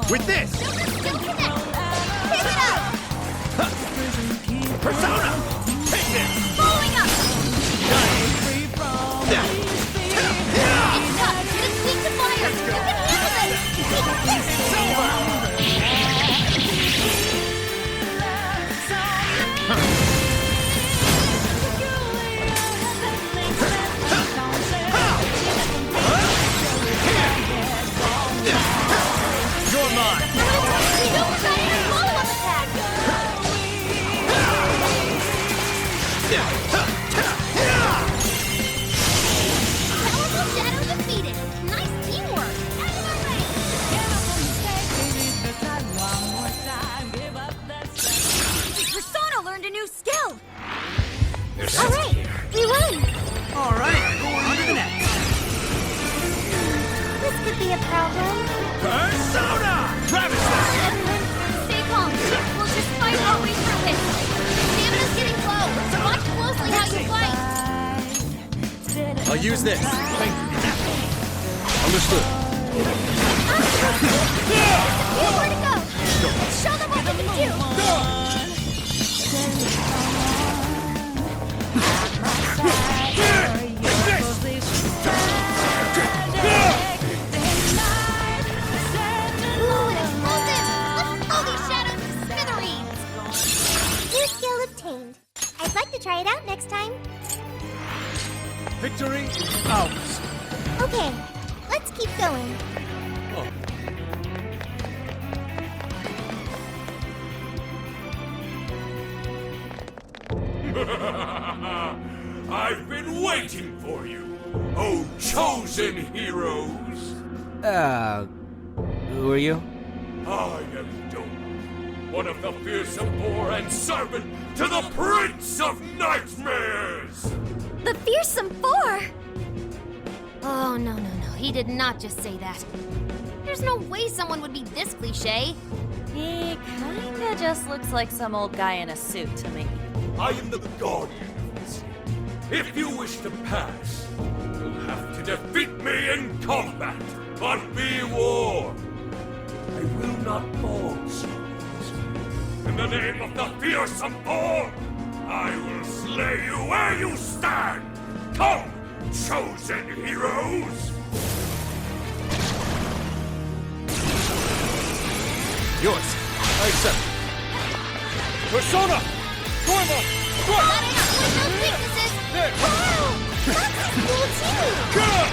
With this! Super skill connect. Keep it up. Persona! Take this! Following up. It's tough. It's weak to fire. You can handle this. It's over! You're mine! Super Sonic and follow-up attack. Powerful Shadow defeated. Nice teamwork. Persona learned a new skill. All right, we won. All right, on to the next. This could be a problem. Persona! Ravage them! Stay calm. We'll just fight our way through it. Stamina's getting low. Watch closely how you fight. I'll use this. Understood. Where to go? Show them what we can do. Ooh, an explosive. Let's blow these shadows to smithereens. New skill obtained. I'd like to try it out next time. Victory is ours. Okay, let's keep going. Oh. I've been waiting for you, oh chosen heroes! Who are you? I am Doom, one of the fearsome four and servant to the Prince of Nightmares! The Fearsome Four! Oh, no. He did not just say that. There's no way someone would be this cliche. He kinda just looks like some old guy in a suit to me. I am the guardian of this. If you wish to pass, you'll have to defeat me in combat. But be warned, I will not fall so easily. In the name of the fearsome four, I will slay you where you stand. Come, chosen heroes! Yours. I accept. Persona! Dorma! Dorma! No weaknesses! There! Wow! That's cool too! Good!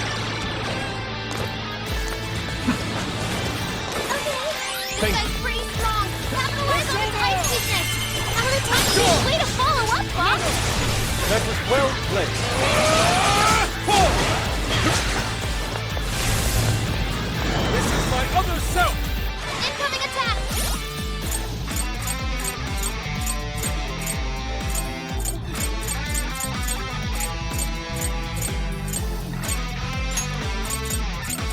Okay, this guy's pretty strong. Capitalize on his ice weakness! Out of time! Way to follow up, Bob! That was well played. This is my other self! Incoming attack!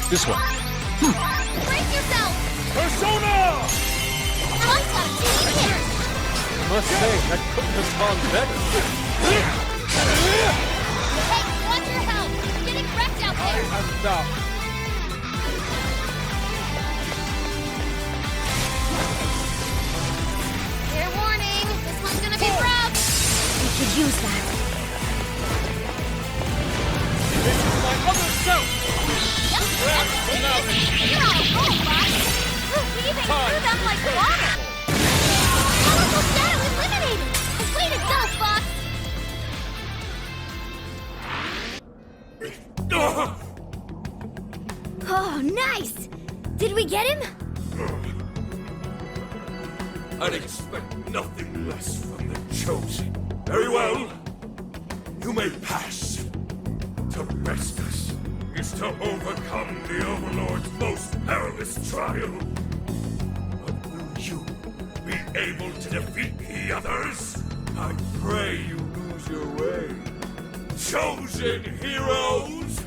This one. Brace yourself! Persona! I've got a team here! I must say, that couldn't have gone better. Hey, watch your health! You're getting wrecked out there! I'm down. Fair warning, this one's gonna be rough! We could use that. This is my other self! You're on a roll, Fox! We're weaving through them like water! Powerful shadow eliminated! Way to go, Fox! Oh, nice! Did we get him? I'd expect nothing less from the Chosen. Very well. You may pass. To best us is to overcome the Overlord's most perilous trial. But will you be able to defeat the others? I pray you lose your way. Chosen heroes!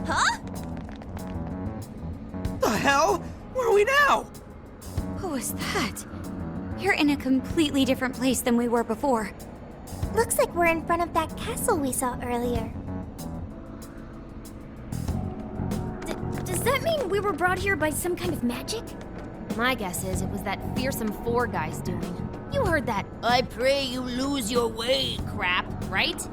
Huh? The hell? Where are we now? What was that? You're in a completely different place than we were before. Looks like we're in front of that castle we saw earlier. Does that mean we were brought here by some kind of magic? My guess is it was that fearsome four guy's doing. You heard that, I pray you lose your way crap, right?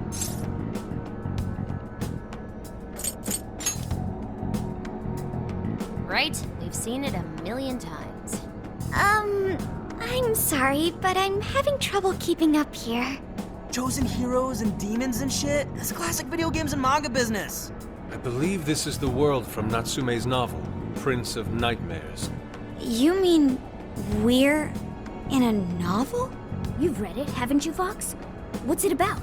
Right? We've seen it a million times. I'm sorry, but I'm having trouble keeping up here. Chosen heroes and demons and shit? That's classic video games and manga business. I believe this is the world from Natsume's novel, Prince of Nightmares. You mean we're in a novel? You've read it, haven't you, Fox? What's it about?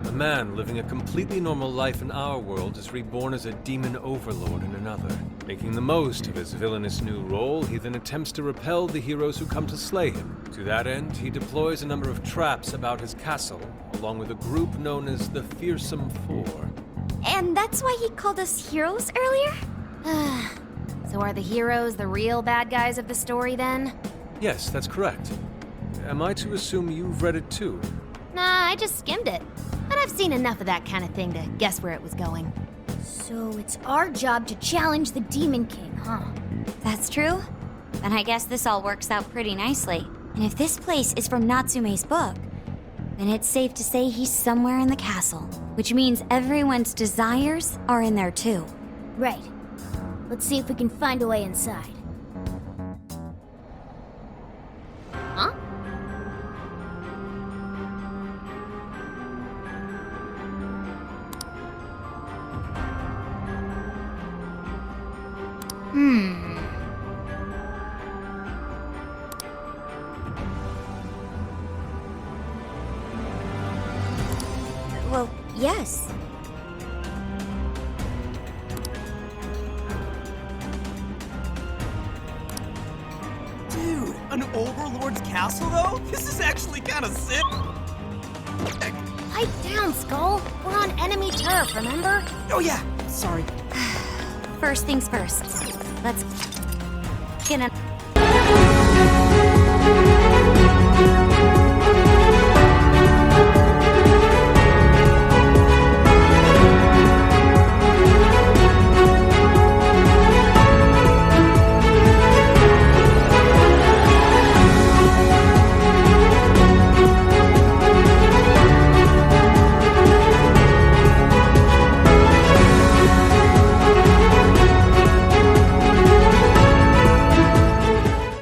A man living a completely normal life in our world is reborn as a demon overlord in another. Making the most of his villainous new role, he then attempts to repel the heroes who come to slay him. To that end, he deploys a number of traps about his castle, along with a group known as the Fearsome Four. And that's why he called us heroes earlier? So are the heroes the real bad guys of the story then? Yes, that's correct. Am I to assume you've read it too? Nah, I just skimmed it. But I've seen enough of that kind of thing to guess where it was going. So it's our job to challenge the Demon King, huh? That's true. Then I guess this all works out pretty nicely. And if this place is from Natsume's book, then it's safe to say he's somewhere in the castle, which means everyone's desires are in there too. Right. Let's see if we can find a way inside. Huh? Well, yes. Dude, an Overlord's castle though? This is actually kind of sick. Pipe down, Skull. We're on enemy turf, remember? Oh yeah, sorry. First things first. Let's get a